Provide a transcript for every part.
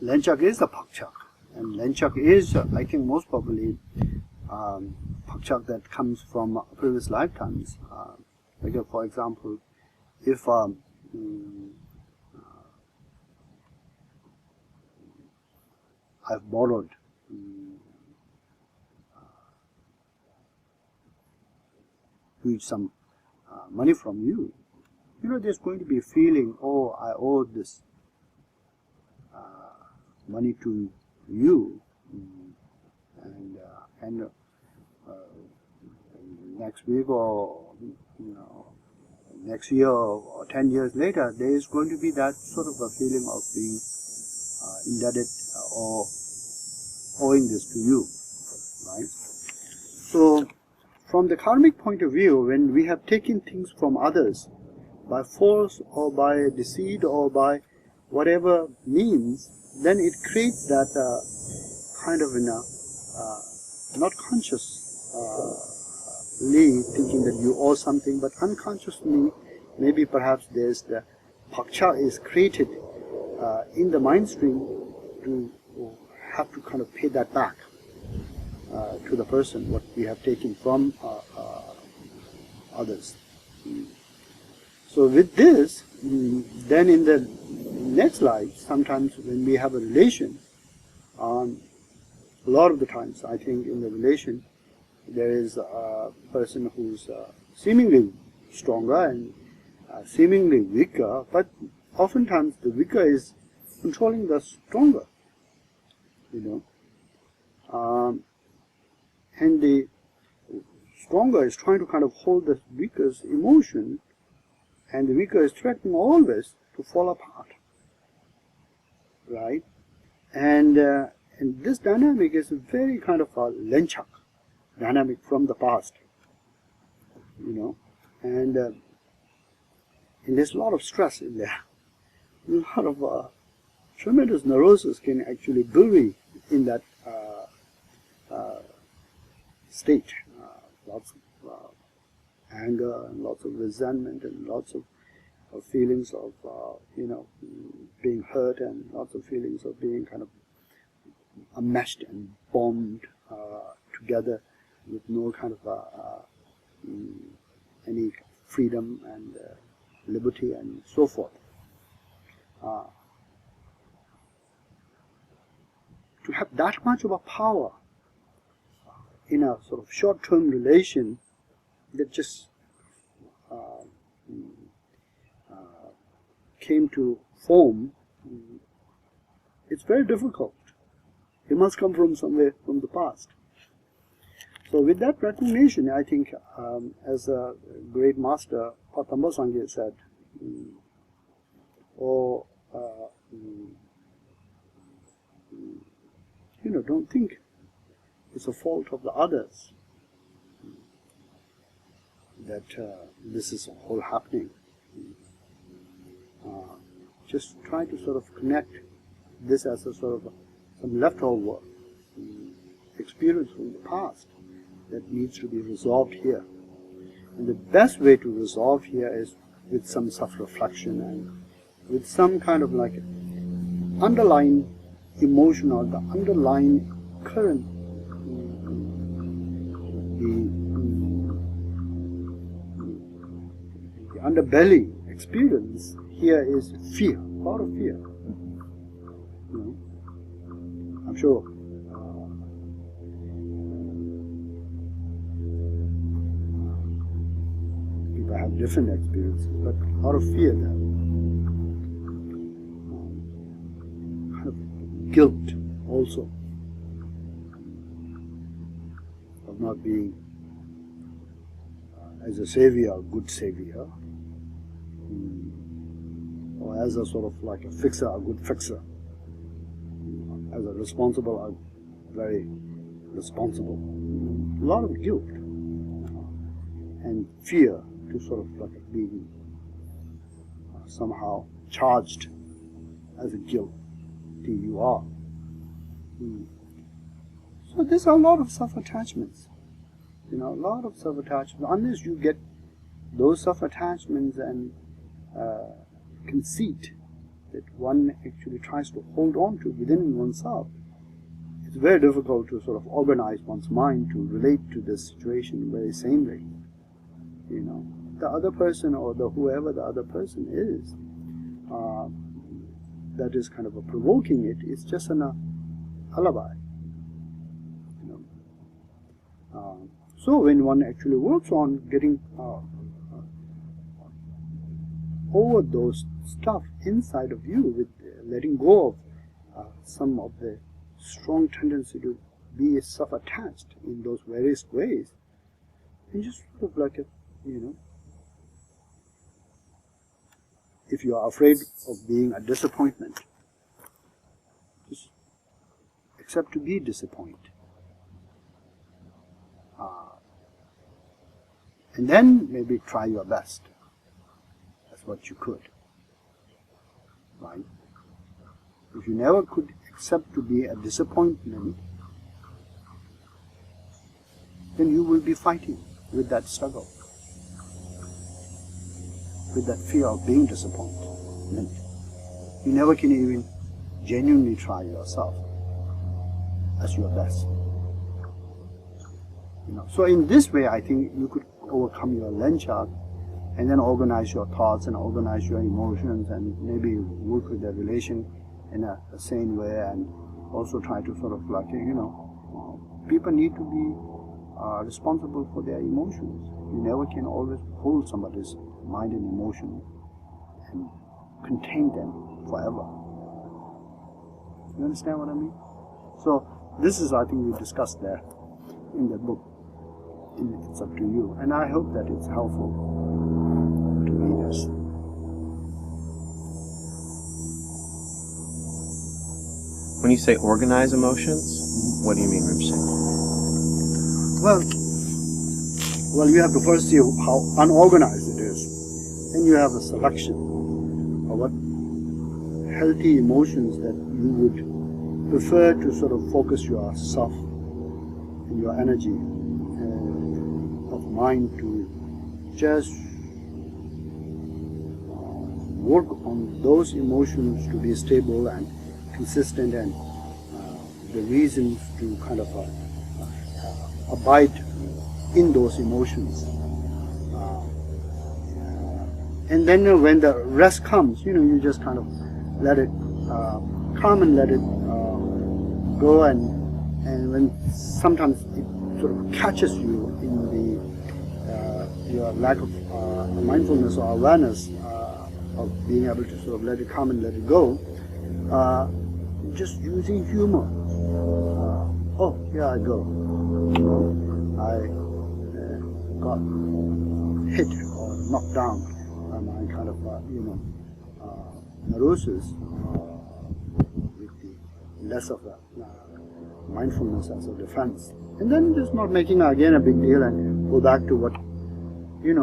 Lenchak is the Pakchak, and Lenchak is, I think, most probably Pakchak that comes from previous lifetimes. Like, for example, if I've borrowed some money from you, there's going to be a feeling, oh, I owe this money to you, and next week or next year or 10 years later, there is going to be that sort of a feeling of being indebted or owing this to you, right? So, from the karmic point of view, when we have taken things from others by force or by deceit or by whatever means, then it creates that kind of not consciously thinking that you owe something, but unconsciously maybe perhaps there's the paksha is created in the mind stream to have to kind of pay that back to the person, what we have taken from others. So with this, then in the next life, sometimes when we have a relation, a lot of the times I think in the relation there is a person who's seemingly stronger and seemingly weaker, but oftentimes the weaker is controlling the stronger, and the stronger is trying to kind of hold the weaker's emotion, and the weaker is threatening always to fall apart, right? And this dynamic is very kind of a Lenchak dynamic from the past, and there's a lot of stress in there. A lot of tremendous neurosis can actually bury in that state. Lots of anger and lots of resentment and lots of feelings of being hurt, and lots of feelings of being kind of enmeshed and bound together with no kind of any freedom and liberty and so forth. To have that much of a power in a sort of short-term relation that just came to form, it's very difficult. It must come from somewhere from the past. So with that recognition, I think, as a great master, Patamba Sangye said, don't think it's a fault of the others that this is all happening. Just try to sort of connect this as a sort of some leftover experience from the past that needs to be resolved here. And the best way to resolve here is with some self-reflection and with some kind of like underlying emotion or the underlying current, the underbelly experience here is fear, a lot of fear. I'm sure people have different experiences, but a lot of fear there. Kind of guilt also of not being as a savior, a good savior, or as a sort of like a fixer, a good fixer, as a responsible, a very responsible. A lot of guilt and fear to sort of like being somehow charged as a guilty you are. So there's a lot of self-attachments, a lot of self-attachments. Unless you get those self-attachments and conceit that one actually tries to hold on to within oneself, it's very difficult to sort of organize one's mind to relate to this situation very sanely. You know, the other person or whoever the other person is, that is kind of provoking it, is just an alibi. You know, so when one actually works on getting over those stuff inside of you, with letting go of some of the strong tendency to be self-attached in those various ways, and just sort of like if you are afraid of being a disappointment, just accept to be disappointed. And then maybe try your best. That's what you could. Right? If you never could accept to be a disappointment, then you will be fighting with that struggle, with that fear of being disappointed. You never can even genuinely try yourself as your best. You know, so in this way, I think you could overcome your Lenchak, and then organize your thoughts and organize your emotions, and maybe work with the relation in a sane way, and also try to sort of like, people need to be responsible for their emotions. You never can always hold somebody's mind and emotion and contain them forever. You understand what I mean? So this is, I think, we discussed there in the book. It's up to you, and I hope that it's helpful to readers. When you say organize emotions, what do you mean, Rinpoche? Well, you have to first see how unorganized it is. Then you have a selection of what healthy emotions that you would prefer to sort of focus yourself and your energy of mind to just work on those emotions to be stable and consistent, and the reasons to kind of abide in those emotions. And then when the rest comes, you just kind of let it come and let it go, and when sometimes it sort of catches you in your lack of mindfulness or awareness of being able to sort of let it come and let it go, just using humor. Oh, here I go. I got hit or knocked down by my kind of neurosis with the less of a mindfulness as a defense, and then just not making again a big deal, and go back to what you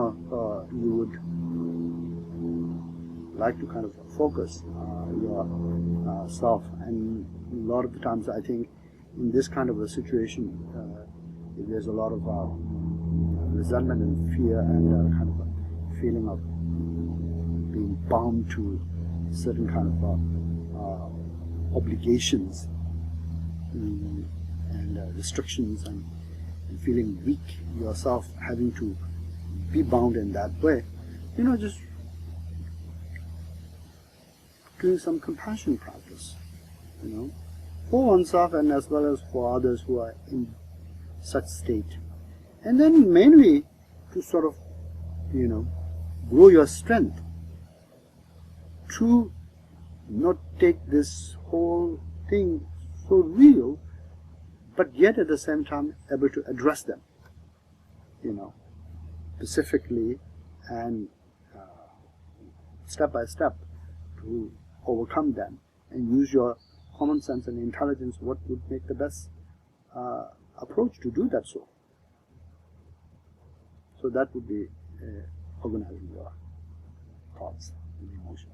would like to kind of focus your self. And a lot of the times, I think, in this kind of a situation, there's a lot of resentment and fear, and kind of a feeling of being bound to certain kind of obligations and restrictions, and feeling weak yourself, having to be bound in that way. Just doing some compassion practice, for oneself and as well as for others who are in such state. And then mainly to sort of, grow your strength to not take this whole thing so real, but yet at the same time able to address them, specifically, and step by step to overcome them, and use your common sense and intelligence, what would make the best approach to do that so. So that would be organizing your thoughts and emotions.